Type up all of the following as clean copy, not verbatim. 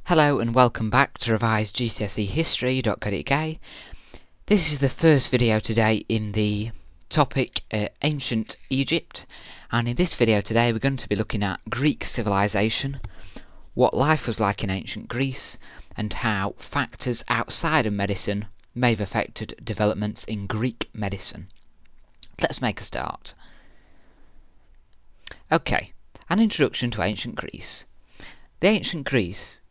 Hello and welcome back to revised GCSE history.co.uk. This is the first video today in the topic Ancient Egypt, and in this video today we're going to be looking at Greek civilization, what life was like in ancient Greece, and how factors outside of medicine may have affected developments in Greek medicine. Let's make a start. Okay, an introduction to ancient Greece. The ancient Greeks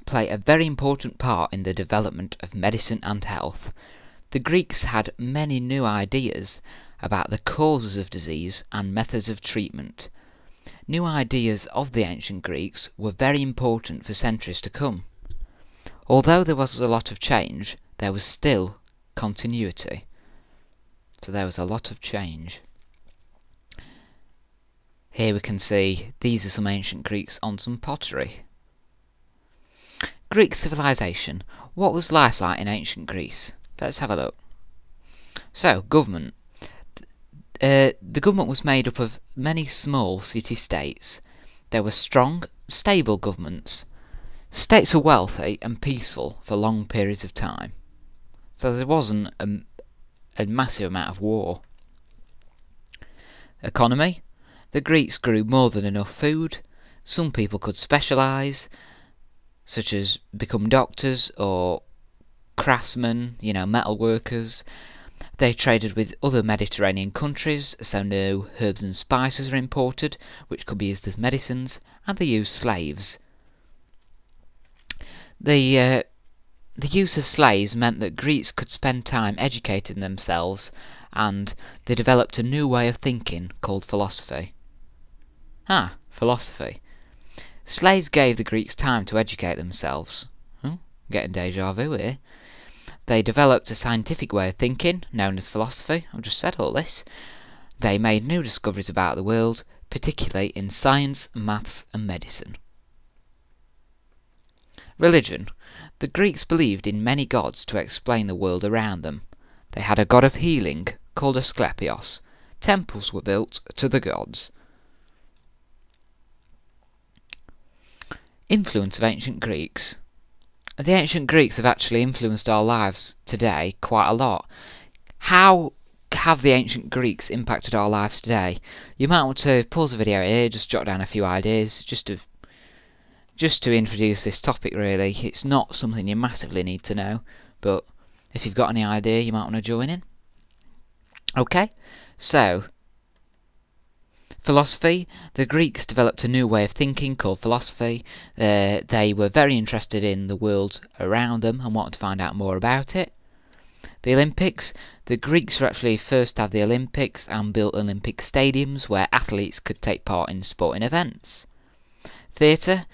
play a very important part in the development of medicine and health. The Greeks had many new ideas about the causes of disease and methods of treatment. New ideas of the ancient Greeks were very important for centuries to come. Although there was a lot of change, there was still continuity. So there was a lot of change. Here we can see these are some ancient Greeks on some pottery. Greek civilization. What was life like in ancient Greece? Let's have a look. So, government. The government was made up of many small city-states. There were strong, stable governments. States were wealthy and peaceful for long periods of time. So there wasn't a massive amount of war. Economy. The Greeks grew more than enough food. Some people could specialise, such as become doctors or craftsmen, metal workers. They traded with other Mediterranean countries, so new herbs and spices were imported, which could be used as medicines, and they used slaves. The use of slaves meant that Greeks could spend time educating themselves, and they developed a new way of thinking called philosophy. Philosophy. Slaves gave the Greeks time to educate themselves. Getting deja vu here. They developed a scientific way of thinking, known as philosophy. I've just said all this. They made new discoveries about the world, particularly in science, maths and medicine. Religion. The Greeks believed in many gods to explain the world around them. They had a god of healing, called Asclepios. Temples were built to the gods. Influence of ancient Greeks. The ancient Greeks have actually influenced our lives today quite a lot. How have the ancient Greeks impacted our lives today? You might want to pause the video here, just jot down a few ideas, just to introduce this topic really. It's not something you massively need to know, but if you've got any idea you might want to join in. Okay, so philosophy. The Greeks developed a new way of thinking called philosophy. They were very interested in the world around them and wanted to find out more about it. The Olympics. The Greeks were actually first to have the Olympics and built Olympic stadiums where athletes could take part in sporting events. Theatre.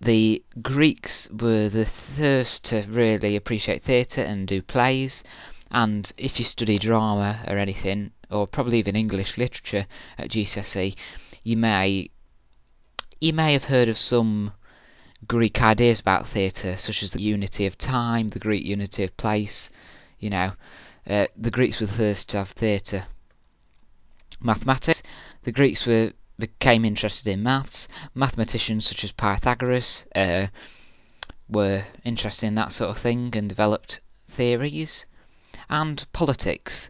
The Greeks were the first to really appreciate theatre and do plays, and if you study drama or anything, or probably even English literature at GCSE, you may have heard of some Greek ideas about theatre, such as the unity of time, the Greek unity of place. The Greeks were the first to have theatre. Mathematics. The Greeks became interested in maths. Mathematicians such as Pythagoras were interested in that sort of thing and developed theories. And politics.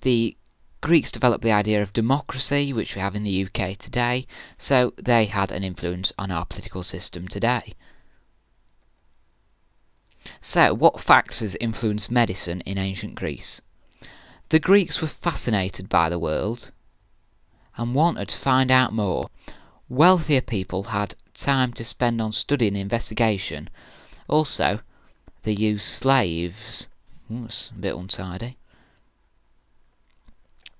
The Greeks developed the idea of democracy, which we have in the UK today, so they had an influence on our political system today. So, what factors influenced medicine in ancient Greece? The Greeks were fascinated by the world and wanted to find out more. Wealthier people had time to spend on study and investigation. Also, they used slaves. That's a bit untidy.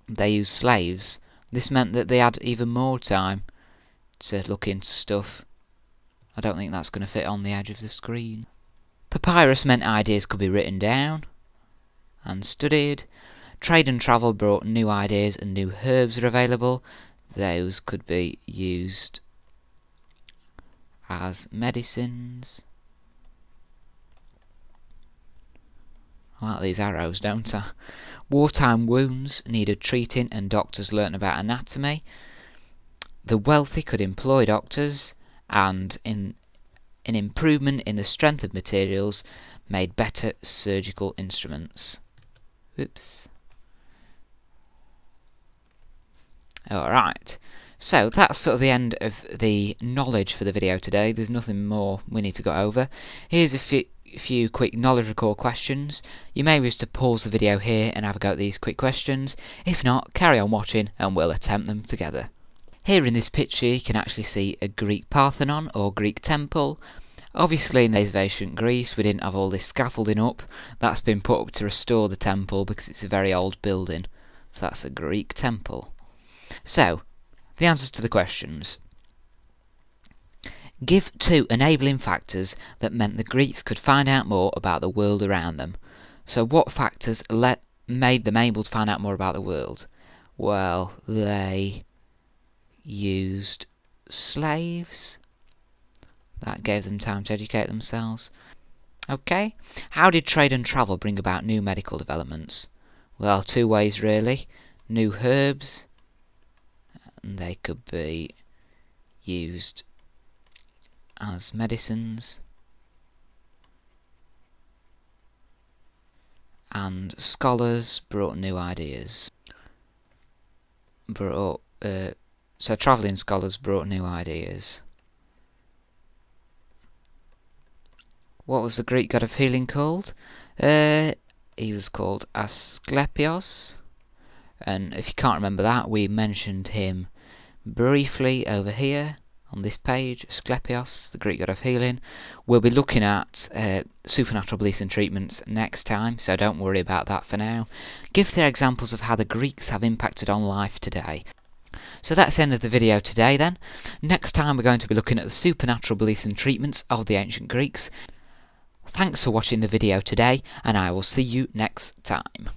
They used slaves. This meant that they had even more time to look into stuff. I don't think that's going to fit on the edge of the screen. Papyrus meant ideas could be written down and studied. Trade and travel brought new ideas and new herbs were available. Those could be used as medicines. I like these arrows, don't I? Wartime wounds needed treating and doctors learnt about anatomy. The wealthy could employ doctors, and in an improvement in the strength of materials made better surgical instruments. Oops. Alright, so that's sort of the end of the knowledge for the video today. There's nothing more we need to go over. Here's a few quick knowledge recall questions. You may wish to pause the video here and have a go at these quick questions. If not, carry on watching and we'll attempt them together. Here in this picture you can actually see a Greek Parthenon or Greek temple. Obviously in days of ancient Greece we didn't have all this scaffolding up. That's been put up to restore the temple because it's a very old building. So that's a Greek temple. So, the answers to the questions. Give 2 enabling factors that meant the Greeks could find out more about the world around them. So what factors made them able to find out more about the world? Well, they used slaves. That gave them time to educate themselves. Okay, how did trade and travel bring about new medical developments? Well, 2 ways really. New herbs, and they could be used as medicines, and scholars brought new ideas. So travelling scholars brought new ideas. What was the Greek god of healing called? He was called Asclepios, and if you can't remember that, we mentioned him briefly over here on this page. Asclepios, the Greek god of healing. We'll be looking at supernatural beliefs and treatments next time, so don't worry about that for now. Give 3 examples of how the Greeks have impacted on life today. So that's the end of the video today then. Next time we're going to be looking at the supernatural beliefs and treatments of the ancient Greeks. Thanks for watching the video today, and I will see you next time.